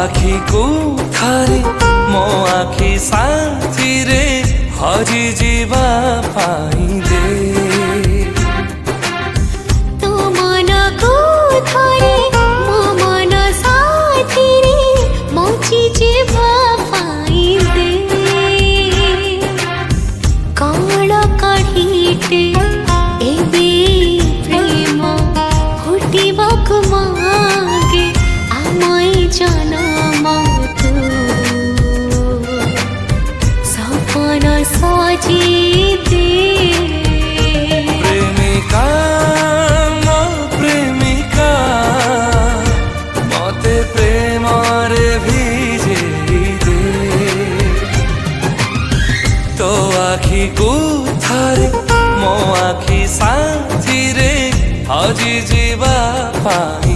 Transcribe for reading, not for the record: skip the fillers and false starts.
आखि को थारे मो आखि साथी रे हरि जीवा पाई दे तो मन को थारे मो मन साथी रे मोची जीवा पाई दे काल काढ़ीटे एबे प्रेम फुटिबाक मागे आमाय जनम तू सपन सजी दे प्रेमिका मो प्रेमिका मते प्रेम रे भिजे दे तो आखि को थारे मो आखि साथी रे हरि जीवा पाई